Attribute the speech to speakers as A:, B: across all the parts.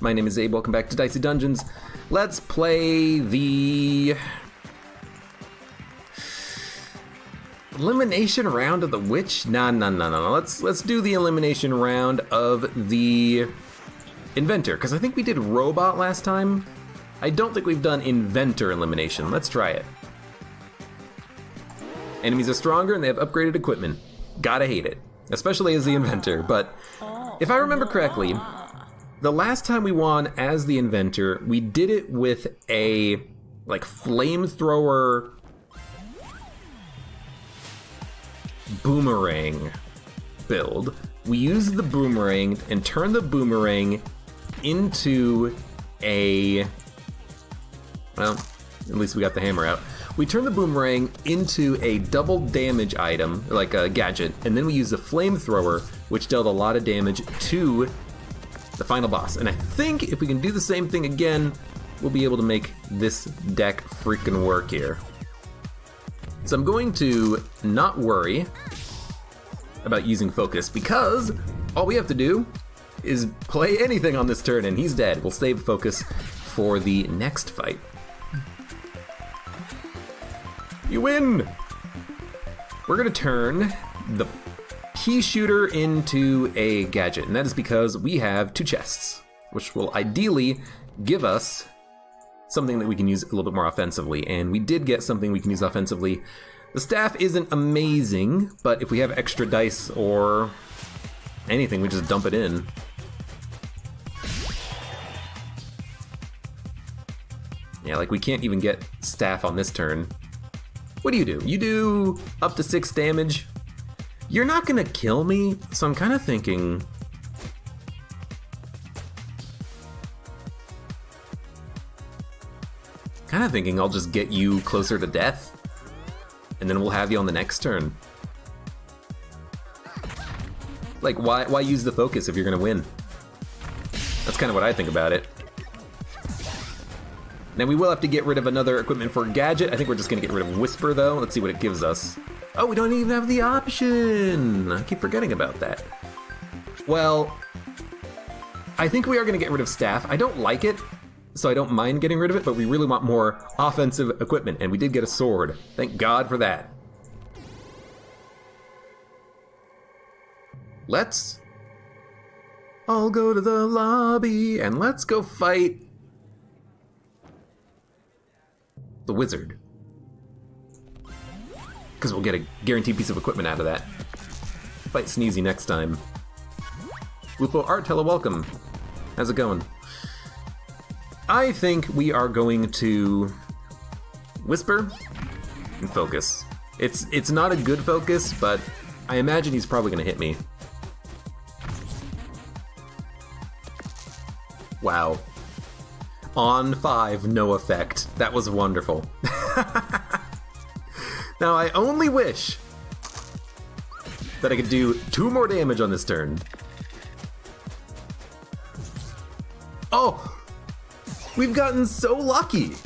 A: My name is Abe, welcome back to Dicey Dungeons. Let's play the elimination round of the witch? No. Let's do the elimination round of the inventor, because I think we did robot last time. I don't think we've done inventor elimination. Let's try it. Enemies are stronger and they have upgraded equipment. Gotta hate it, especially as the inventor, but if I remember correctly, the last time we won as the inventor, we did it with a, like, flamethrower boomerang build. We used the boomerang and turned the boomerang into a, well, at least we got the hammer out. We turned the boomerang into a double damage item, like a gadget, and then we used the flamethrower, which dealt a lot of damage to the final boss. And I think if we can do the same thing again, we'll be able to make this deck freaking work here. So I'm going to not worry about using focus, because all we have to do is play anything on this turn and he's dead. We'll save focus for the next fight. You win! We're gonna turn the pea shooter into a gadget, and that is because we have 2 chests, which will ideally give us something that we can use a little bit more offensively, and we did get something we can use offensively. The staff isn't amazing, but if we have extra dice or anything, we just dump it in. Yeah, like we can't even get staff on this turn. What do? You do up to 6 damage. You're not gonna kill me, so I'm kind of thinking... I'll just get you closer to death, and then we'll have you on the next turn. Like, why use the focus if you're gonna win? That's kind of what I think about it. Now we will have to get rid of another equipment for gadget. I think we're just gonna get rid of Whisper though. Let's see what it gives us. Oh, we don't even have the option. I keep forgetting about that. Well, I think we are gonna get rid of staff. I don't like it, so I don't mind getting rid of it, but we really want more offensive equipment, and we did get a sword. Thank God for that. Let's all go to the lobby and let's go fight the wizard, because we'll get a guaranteed piece of equipment out of that. Fight Sneezy next time. Lupo Art, hello, welcome. How's it going? I think we are going to Whisper and focus. It's not a good focus, but I imagine he's probably gonna hit me. Wow. On 5, no effect. That was wonderful. Now I only wish that I could do 2 more damage on this turn. Oh! We've gotten so lucky!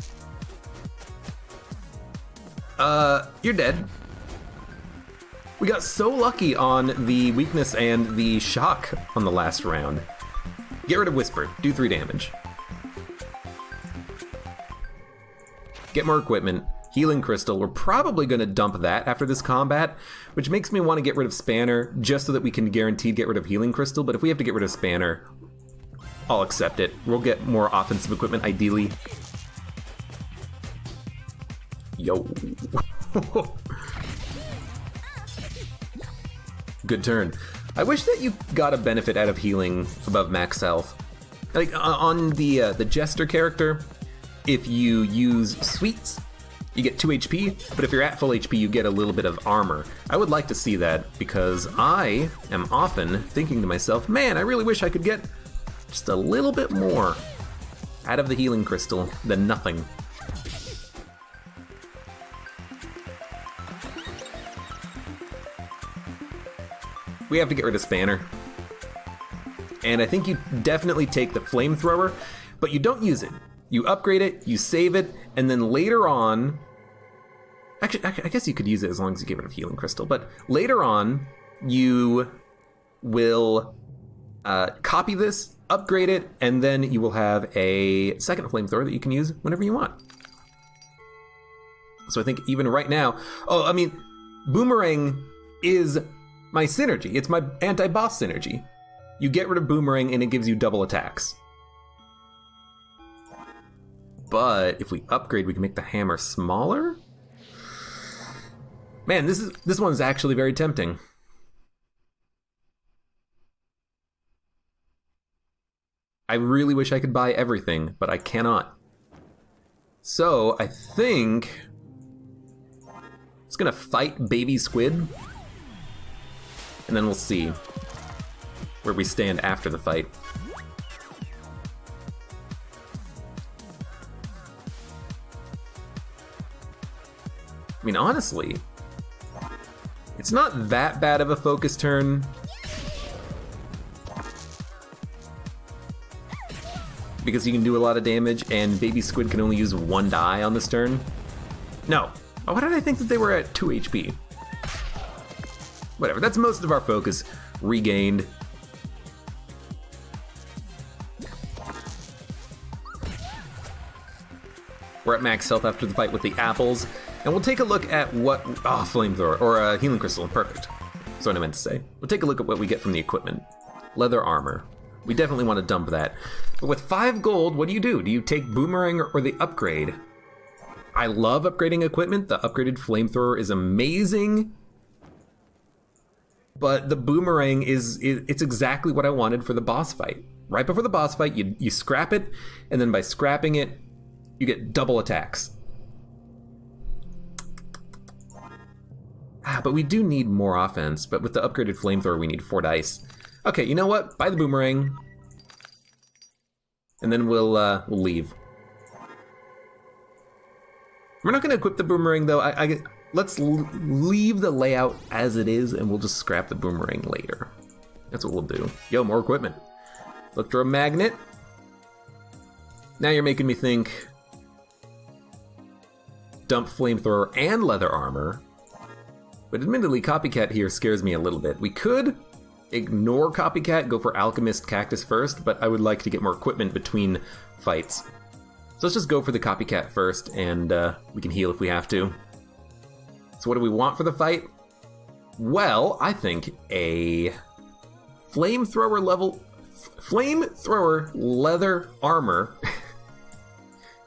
A: You're dead. We got so lucky on the weakness and the shock on the last round. Get rid of Whisper, do 3 damage. Get more equipment, healing crystal. We're probably gonna dump that after this combat, which makes me want to get rid of Spanner just so that we can guaranteed get rid of healing crystal, but if we have to get rid of Spanner, I'll accept it. We'll get more offensive equipment ideally. Yo. Good turn. I wish that you got a benefit out of healing above max health. Like on the Jester character, if you use sweets, you get 2 HP, but if you're at full HP, you get a little bit of armor. I would like to see that, because I am often thinking to myself, man, I really wish I could get just a little bit more out of the healing crystal than nothing. We have to get rid of Spanner. And I think you definitely take the flamethrower, but you don't use it. You upgrade it, you save it, and then later on... Actually, I guess you could use it as long as you get rid of healing crystal, but later on, you will copy this, upgrade it, and then you will have a second flamethrower that you can use whenever you want. So I think even right now, oh, I mean, Boomerang is my synergy. It's my anti-boss synergy. You get rid of Boomerang and it gives you double attacks. But if we upgrade, we can make the hammer smaller. Man, this one's actually very tempting. I really wish I could buy everything, but I cannot. So I think I'm just gonna fight Baby Squid, and then we'll see where we stand after the fight. I mean, honestly, it's not that bad of a focus turn. Because you can do a lot of damage, and Baby Squid can only use one die on this turn. No. Why did I think that they were at 2 HP? Whatever, that's most of our focus regained. We're at max health after the fight with the apples, and we'll take a look at what... Oh, flamethrower, or a healing crystal, perfect. That's what I meant to say. We'll take a look at what we get from the equipment. Leather armor. We definitely want to dump that. But with 5 gold, what do? Do you take Boomerang or the upgrade? I love upgrading equipment. The upgraded flamethrower is amazing. But the Boomerang it's exactly what I wanted for the boss fight. Right before the boss fight, you scrap it, and then by scrapping it, you get double attacks. But we do need more offense, but with the upgraded flamethrower, we need 4 dice. Okay, you know what? Buy the Boomerang. And then we'll leave. We're not gonna equip the Boomerang though. Let's leave the layout as it is, and we'll just scrap the Boomerang later. That's what we'll do. Yo, more equipment. Electromagnet. Now you're making me think. Dump flamethrower and leather armor. But admittedly, Copycat here scares me a little bit. We could ignore Copycat, go for Alchemist Cactus first, but I would like to get more equipment between fights. So let's just go for the Copycat first, and we can heal if we have to. So what do we want for the fight? Well, I think a flamethrower leather armor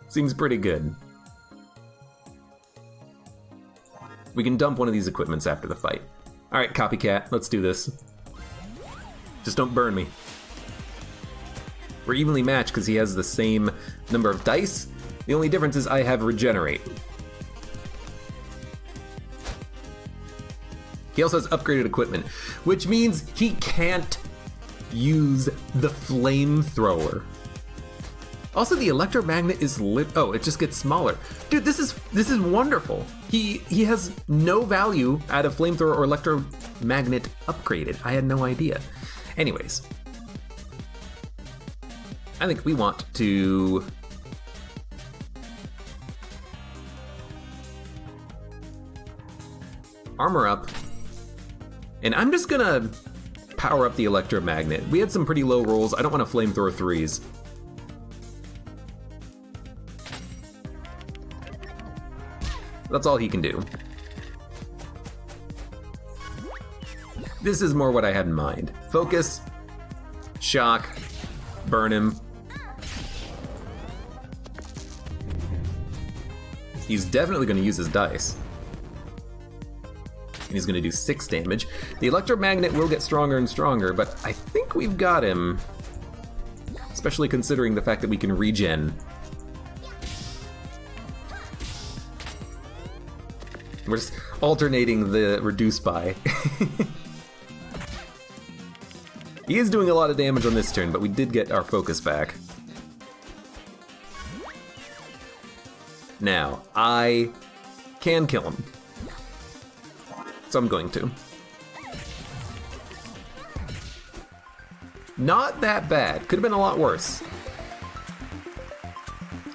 A: seems pretty good. We can dump one of these equipments after the fight. All right, Copycat, let's do this. Just don't burn me. We're evenly matched because he has the same number of dice. The only difference is I have regenerate. He also has upgraded equipment, which means he can't use the flamethrower. Also, the electromagnet is lit. Oh, it just gets smaller. Dude, this is wonderful. He has no value out of flamethrower or electromagnet upgraded. I had no idea. Anyways, I think we want to armor up, and I'm just gonna power up the electromagnet. We had some pretty low rolls. I don't want to flamethrower 3s. That's all he can do. This is more what I had in mind. Focus, shock, burn him. He's definitely going to use his dice. And he's going to do 6 damage. The electromagnet will get stronger and stronger, but I think we've got him. Especially considering the fact that we can regen. We're just alternating the reduce by. He is doing a lot of damage on this turn, but we did get our focus back. Now, I can kill him. So I'm going to. Not that bad. Could have been a lot worse.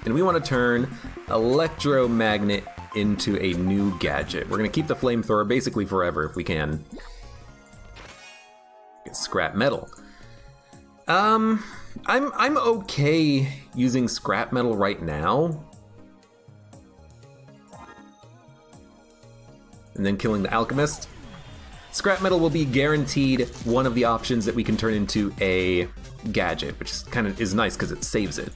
A: And we want to turn electromagnet into a new gadget. We're going to keep the flamethrower basically forever if we can. Get scrap metal. I'm okay using scrap metal right now. And then killing the alchemist. Scrap metal will be guaranteed one of the options that we can turn into a gadget, which is nice because it saves it.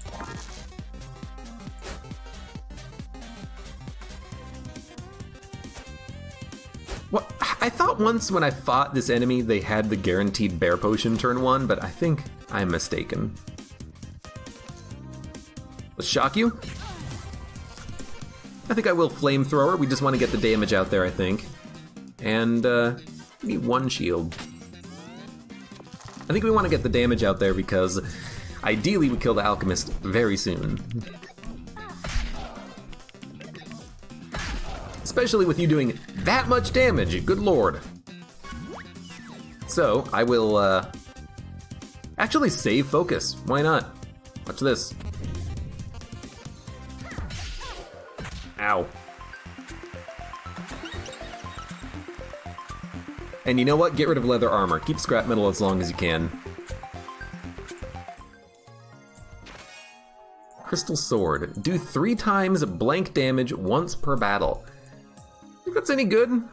A: What? I thought once when I fought this enemy they had the guaranteed bear potion turn 1, but I think I'm mistaken. Let's shock you. I think I will flamethrower. We just want to get the damage out there, I think. And we need 1 shield. I think we want to get the damage out there because ideally we kill the alchemist very soon. Especially with you doing that much damage, good lord. So, I will actually save focus. Why not? Watch this. Ow. And you know what? Get rid of leather armor. Keep scrap metal as long as you can. Crystal sword. Do 3 times blank damage once per battle. Think that's any good?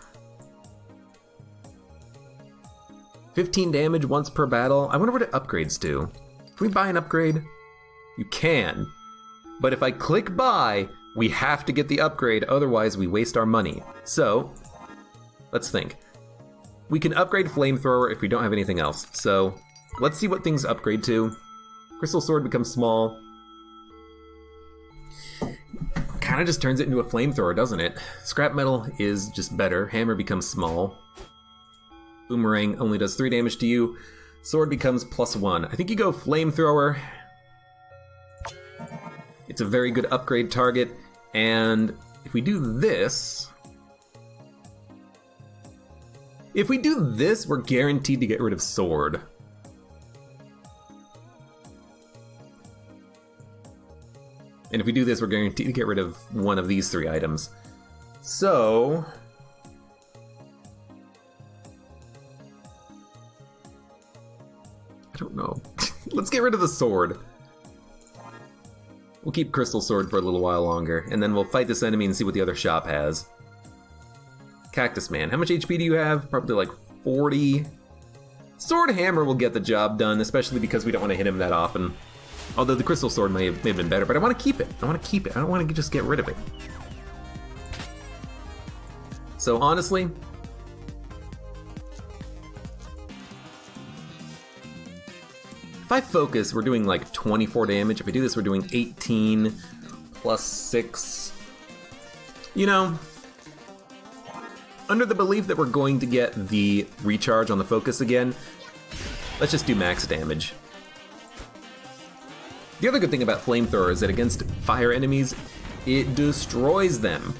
A: 15 damage once per battle. I wonder what it upgrades to. Can we buy an upgrade? You can. But if I click buy, we have to get the upgrade, otherwise we waste our money. So, let's think. We can upgrade flamethrower if we don't have anything else. So, let's see what things upgrade to. Crystal sword becomes small. Kind of just turns it into a flamethrower, doesn't it? Scrap metal is just better. Hammer becomes small. Boomerang only does 3 damage to you. Sword becomes +1. I think you go flamethrower. It's a very good upgrade target. And if we do this... If we do this, we're guaranteed to get rid of sword. And if we do this, we're guaranteed to get rid of one of these 3 items. So... I don't know. Let's get rid of the sword. We'll keep Crystal Sword for a little while longer, and then we'll fight this enemy and see what the other shop has. Cactus Man, how much HP do you have? Probably like 40. Sword Hammer will get the job done, especially because we don't want to hit him that often. Although the Crystal Sword may have been better, but I want to keep it. I want to keep it. I don't want to just get rid of it. So honestly, if I focus, we're doing like 24 damage. If we do this, we're doing 18 plus 6. You know, under the belief that we're going to get the recharge on the focus again, let's just do max damage. The other good thing about Flamethrower is that against fire enemies, it destroys them.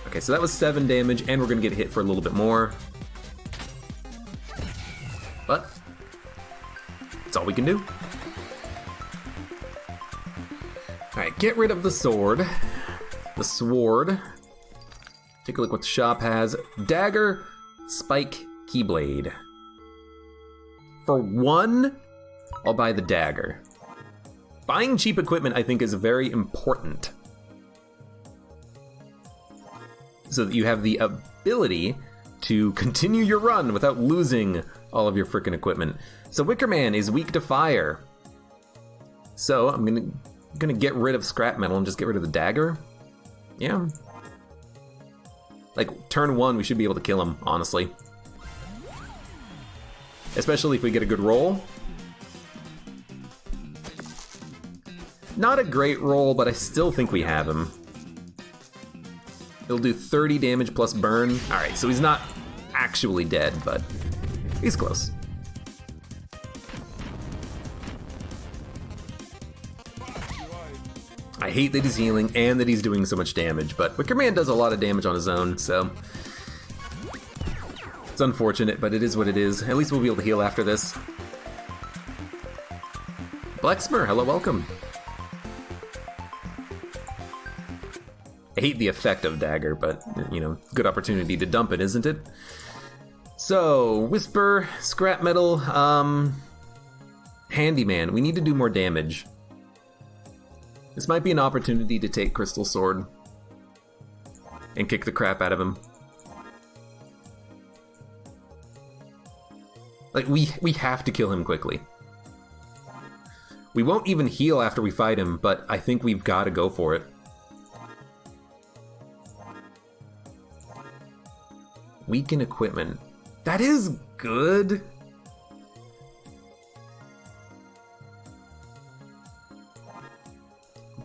A: Okay, so that was 7 damage, and we're gonna get hit for a little bit more. But that's all we can do. Alright, get rid of the sword. The sword. Take a look what the shop has. Dagger, spike, keyblade. For 1, I'll buy the dagger. Buying cheap equipment, I think, is very important. So that you have the ability to continue your run without losing all of your frickin' equipment. So Wicker Man is weak to fire. So I'm gonna get rid of scrap metal and just get rid of the dagger. Yeah. Like, turn 1, we should be able to kill him, honestly. Especially if we get a good roll. Not a great roll, but I still think we have him. It'll do 30 damage plus burn. Alright, so he's not actually dead, but he's close. I hate that he's healing and that he's doing so much damage, but Wicker Man does a lot of damage on his own, so it's unfortunate, but it is what it is. At least we'll be able to heal after this. Blexmer, hello, welcome. I hate the effect of dagger, but, you know, good opportunity to dump it, isn't it? So, Whisper, Scrap Metal, Handyman. We need to do more damage. This might be an opportunity to take Crystal Sword and kick the crap out of him. Like, we have to kill him quickly. We won't even heal after we fight him, but I think we've got to go for it. Weaken equipment. That is good.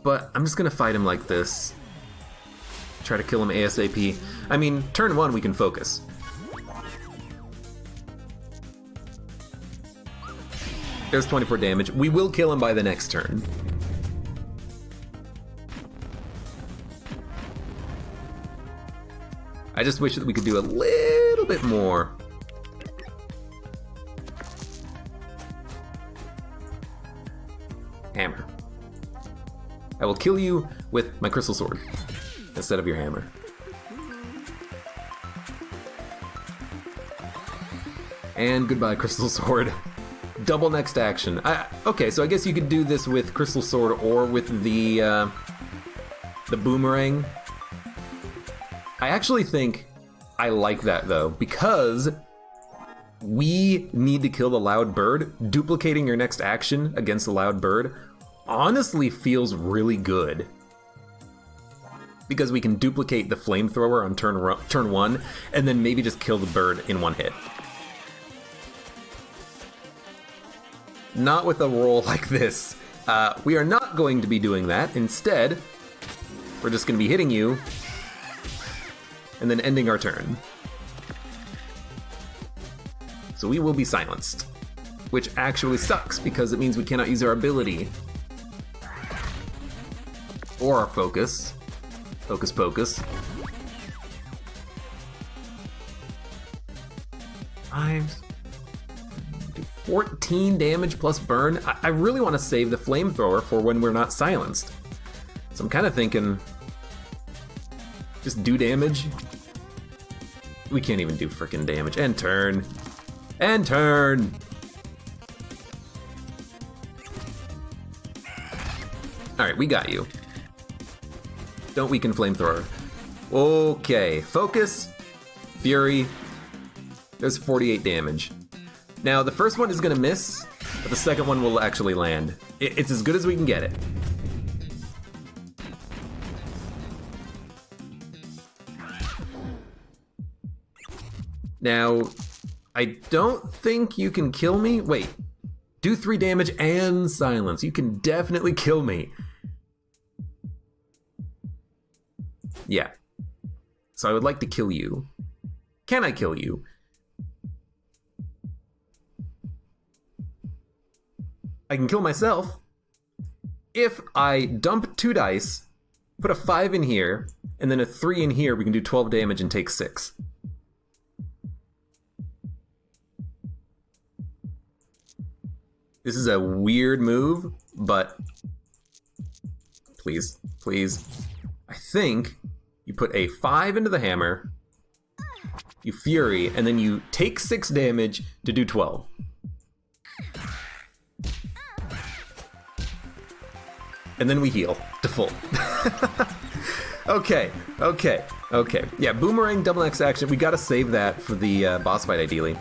A: But I'm just gonna fight him like this. Try to kill him ASAP. I mean, turn 1 we can focus. There's 24 damage. We will kill him by the next turn. I just wish that we could do a little bit more. Hammer. I will kill you with my Crystal Sword instead of your hammer. And goodbye, Crystal Sword. Double next action. Okay, so I guess you could do this with Crystal Sword or with the boomerang. I actually think I like that though, because we need to kill the loud bird. Duplicating your next action against the loud bird honestly feels really good. Because we can duplicate the flamethrower on turn 1 and then maybe just kill the bird in 1 hit. Not with a roll like this. We are not going to be doing that. Instead, we're just going to be hitting you and then ending our turn. So we will be silenced, which actually sucks because it means we cannot use our ability or our focus. Focus pocus. 14 damage plus burn. I really want to save the flamethrower for when we're not silenced. So I'm kind of thinking, just do damage. We can't even do frickin' damage. And turn. And turn. Alright, we got you. Don't weaken flamethrower. Okay, focus, fury. There's 48 damage. Now, the first one is gonna miss, but the second one will actually land. It's as good as we can get it. Now, I don't think you can kill me. Wait, do 3 damage and silence. You can definitely kill me. Yeah. So I would like to kill you. Can I kill you? I can kill myself if I dump 2 dice, put a 5 in here, and then a 3 in here. We can do 12 damage and take 6. This is a weird move, but please, please. I think you put a 5 into the hammer, you fury, and then you take 6 damage to do 12. And then we heal to full. Okay. Yeah, boomerang, double X action. We gotta save that for the boss fight, ideally.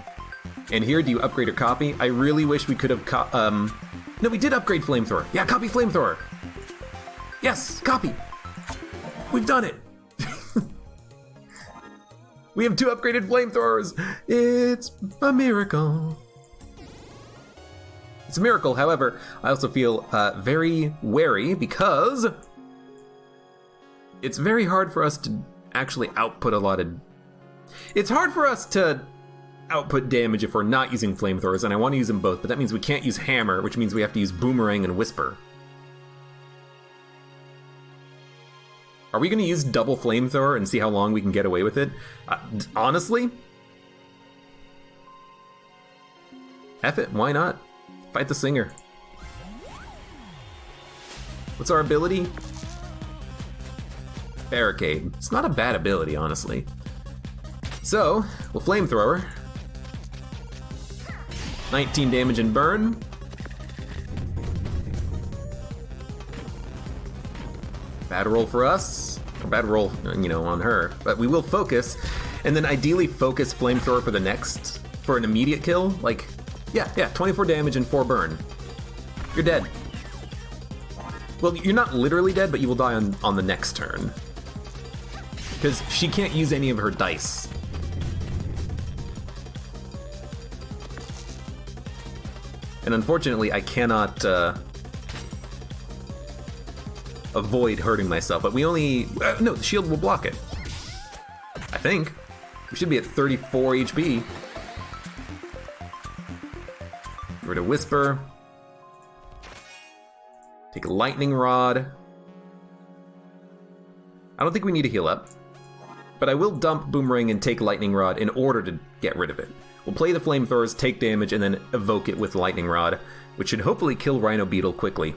A: And here, do you upgrade or copy? I really wish we could have no, we did upgrade flamethrower. Yeah, copy flamethrower. Yes, copy. We've done it. We have 2 upgraded flamethrowers. It's a miracle. It's a miracle, however, I also feel very wary because it's very hard for us to actually output a lot of... It's hard for us to output damage if we're not using flamethrowers, and I want to use them both, but that means we can't use hammer, which means we have to use boomerang and whisper. Are we going to use double flamethrower and see how long we can get away with it? Honestly? F it, why not? Fight the singer. What's our ability? Barricade. It's not a bad ability, honestly. So, we'll flamethrower. 19 damage and burn. Bad roll for us. Or bad roll, you know, on her. But we will focus, and then ideally focus flamethrower for an immediate kill. Like, yeah, 24 damage and 4 burn. You're dead. Well, you're not literally dead, but you will die on the next turn. Because she can't use any of her dice. And unfortunately, I cannot avoid hurting myself. But we only... no, the shield will block it. I think. We should be at 34 HP. Get rid of Whisper. Take a Lightning Rod. I don't think we need to heal up. But I will dump Boomerang and take Lightning Rod in order to get rid of it. We'll play the Flamethrowers, take damage, and then evoke it with Lightning Rod, which should hopefully kill Rhino Beetle quickly.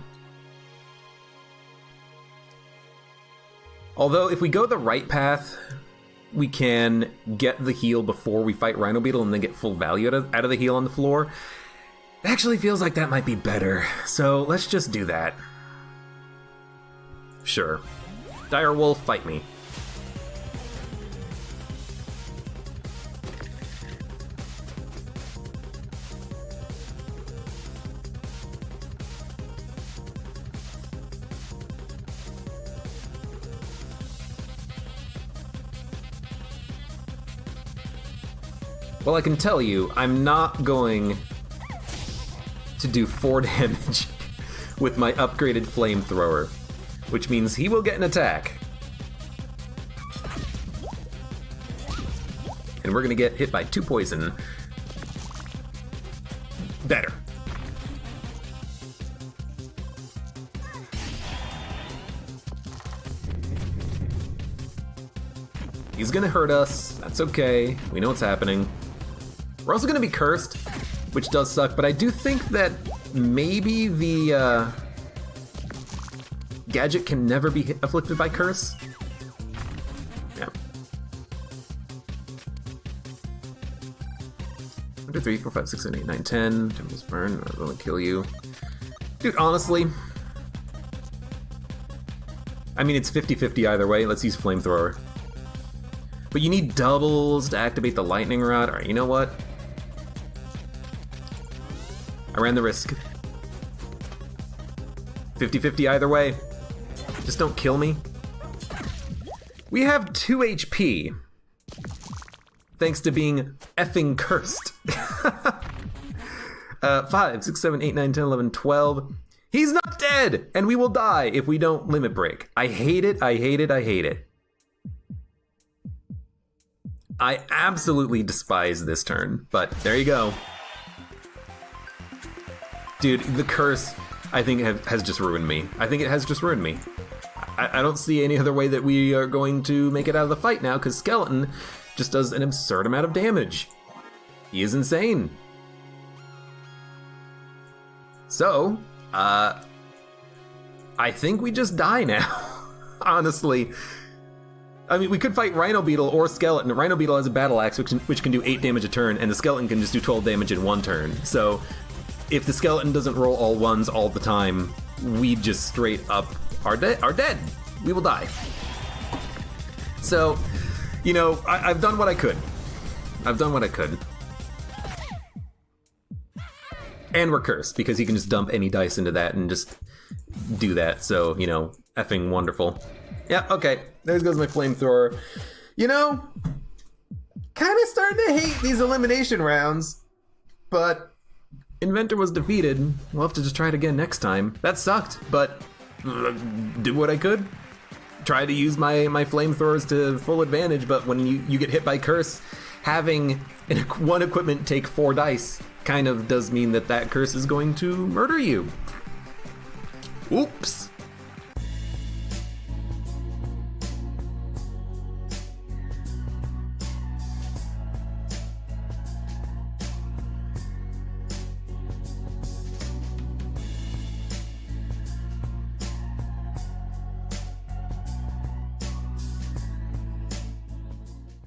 A: Although, if we go the right path, we can get the heal before we fight Rhino Beetle and then get full value out of the heal on the floor. It actually feels like that might be better, so let's just do that. Sure. Direwolf, fight me. Well, I can tell you, I'm not going to do 4 damage with my upgraded Flamethrower, which means he will get an attack. And we're gonna get hit by 2 poison. Better. He's gonna hurt us, that's okay, we know what's happening. We're also gonna be cursed, which does suck, but I do think that maybe the gadget can never be afflicted by curse. Yeah. 1, 2, 3, 4, 5, 6, 7, 8, 9, 10. Tempest burn, I'm gonna kill you. Dude, honestly, I mean, it's 50-50 either way. Let's use Flamethrower. But you need doubles to activate the Lightning Rod. Alright, you know what? I ran the risk. 50-50 either way. Just don't kill me. We have 2 HP. Thanks to being effing cursed. 5, 6, 7, 8, 9, 10, 11, 12. He's not dead! And we will die if we don't limit break. I hate it, I hate it, I hate it. I absolutely despise this turn, but there you go. Dude, the curse, I think, has just ruined me. I think it has just ruined me. I don't see any other way that we are going to make it out of the fight now, because Skeleton just does an absurd amount of damage. He is insane. So, I think we just die now, honestly. I mean, we could fight Rhino Beetle or Skeleton. Rhino Beetle has a Battle Axe, which can do 8 damage a turn, and the Skeleton can just do 12 damage in 1 turn. So, if the Skeleton doesn't roll all 1s all the time, we just straight up are dead. We will die. So, you know, I've done what I could. I've done what I could. And we're cursed, because he can just dump any dice into that and just do that. So, you know, effing wonderful. Yeah, okay. There goes my Flamethrower. You know, kind of starting to hate these elimination rounds, but Inventor was defeated. We'll have to just try it again next time. That sucked, but do what I could. Try to use my Flamethrowers to full advantage, but when you get hit by curse, having one equipment take 4 dice kind of does mean that curse is going to murder you. Oops.